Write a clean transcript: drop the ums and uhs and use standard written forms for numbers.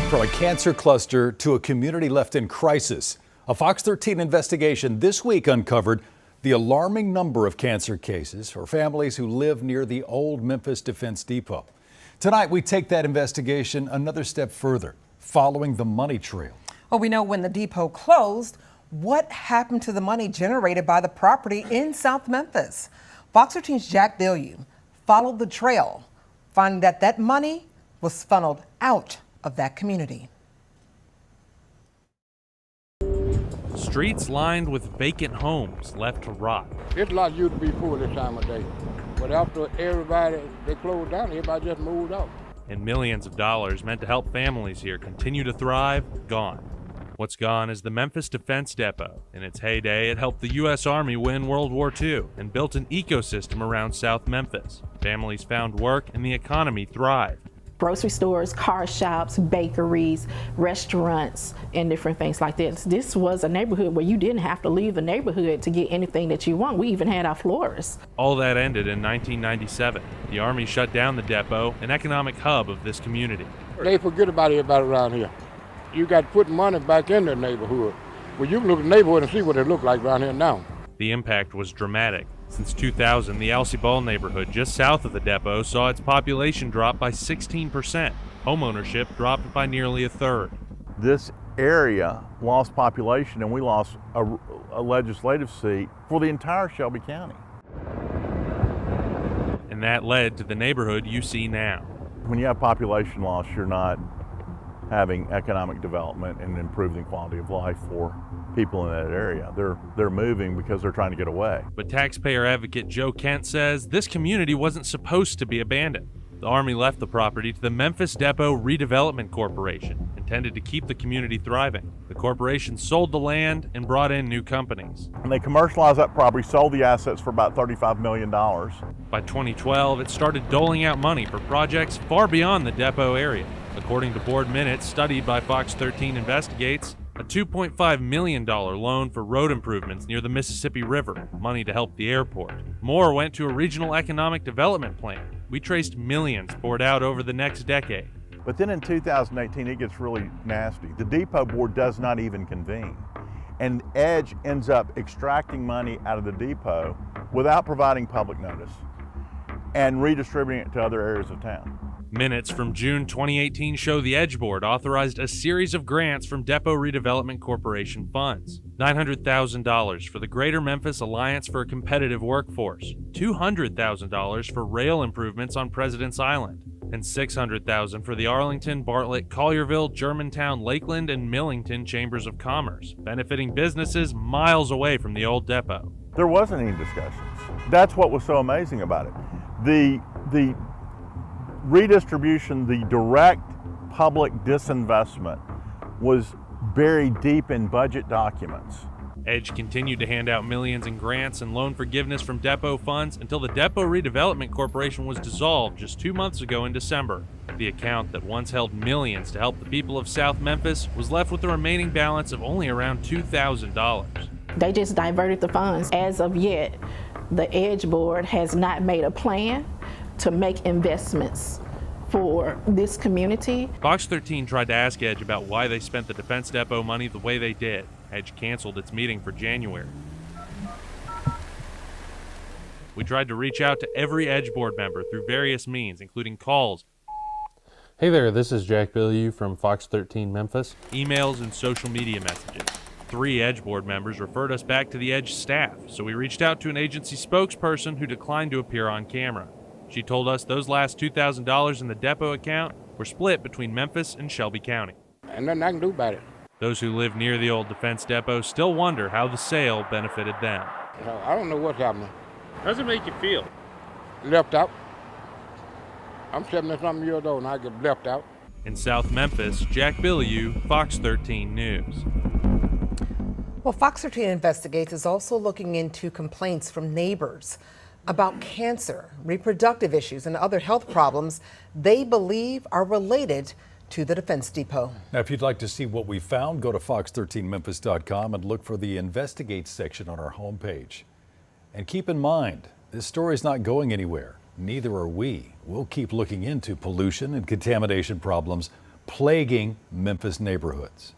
From a cancer cluster to a community left in crisis, a Fox 13 investigation this week uncovered the alarming number of cancer cases for families who live near the old Memphis Defense Depot. Tonight, we take that investigation another step further, following the money trail. Well, we know when the depot closed, what happened to the money generated by the property in South Memphis? Fox 13's Jack Bilyeu followed the trail, finding that that money was funneled out of that community. Streets lined with vacant homes left to rot. It's a lot used to be full this time of day. But after they closed down, everybody just moved out. And millions of dollars meant to help families here continue to thrive, gone. What's gone is the Memphis Defense Depot. In its heyday, it helped the U.S. Army win World War II and built an ecosystem around South Memphis. Families found work and the economy thrived. Grocery stores, car shops, bakeries, restaurants, and different things like this. This was a neighborhood where you didn't have to leave the neighborhood to get anything that you want. We even had our florists. All that ended in 1997. The Army shut down the depot, an economic hub of this community. They forget about everybody around here. You got to put money back in the neighborhood. Well, you can look at the neighborhood and see what it looks like around here now. The impact was dramatic. Since 2000, the Alcy Ball neighborhood just south of the depot saw its population drop by 16%. Homeownership dropped by nearly a third. This area lost population, and we lost a legislative seat for the entire Shelby County. And that led to the neighborhood you see now. When you have population loss, you're not having economic development and improving quality of life for people in that area. They're moving because they're trying to get away. But taxpayer advocate Joe Kent says this community wasn't supposed to be abandoned. The Army left the property to the Memphis Depot Redevelopment Corporation, intended to keep the community thriving. The corporation sold the land and brought in new companies. And they commercialized that property, sold the assets for about $35 million. By 2012, it started doling out money for projects far beyond the depot area. According to board minutes studied by Fox 13 Investigates, a $2.5 million loan for road improvements near the Mississippi River, money to help the airport. More went to a regional economic development plan. We traced millions poured out over the next decade. But then in 2018, it gets really nasty. The depot board does not even convene. And Edge ends up extracting money out of the depot without providing public notice and redistributing it to other areas of town. Minutes from June 2018 show the Edge Board authorized a series of grants from Depot Redevelopment Corporation funds. $900,000 for the Greater Memphis Alliance for a Competitive Workforce, $200,000 for rail improvements on President's Island, and $600,000 for the Arlington, Bartlett, Collierville, Germantown, Lakeland, and Millington Chambers of Commerce, benefiting businesses miles away from the old depot. There wasn't any discussions. That's what was so amazing about it. The redistribution, the direct public disinvestment was buried deep in budget documents. Edge continued to hand out millions in grants and loan forgiveness from depot funds until the Depot Redevelopment Corporation was dissolved just 2 months ago in December. The account that once held millions to help the people of South Memphis was left with a remaining balance of only around $2,000. They just diverted the funds. As of yet, the Edge Board has not made a plan to make investments for this community. Fox 13 tried to ask Edge about why they spent the Defense Depot money the way they did. Edge canceled its meeting for January. We tried to reach out to every Edge Board member through various means, including calls. Hey there, this is Jack Bilyeu from Fox 13 Memphis. Emails and social media messages. 3 Edge Board members referred us back to the Edge staff, so we reached out to an agency spokesperson who declined to appear on camera. She told us those last $2,000 in the depot account were split between Memphis and Shelby County. And nothing I can do about it. Those who live near the old defense depot still wonder how the sale benefited them. I don't know what's happening. How does it make you feel? Left out. I'm 70-something years old and I get left out. In South Memphis, Jack Bilyeu, Fox 13 News. Well, Fox 13 Investigates is also looking into complaints from neighbors about cancer, reproductive issues, and other health problems they believe are related to the Defense Depot. Now, if you'd like to see what we found, go to fox13memphis.com and look for the Investigate section on our homepage. And keep in mind, this story is not going anywhere. Neither are we. We'll keep looking into pollution and contamination problems plaguing Memphis neighborhoods.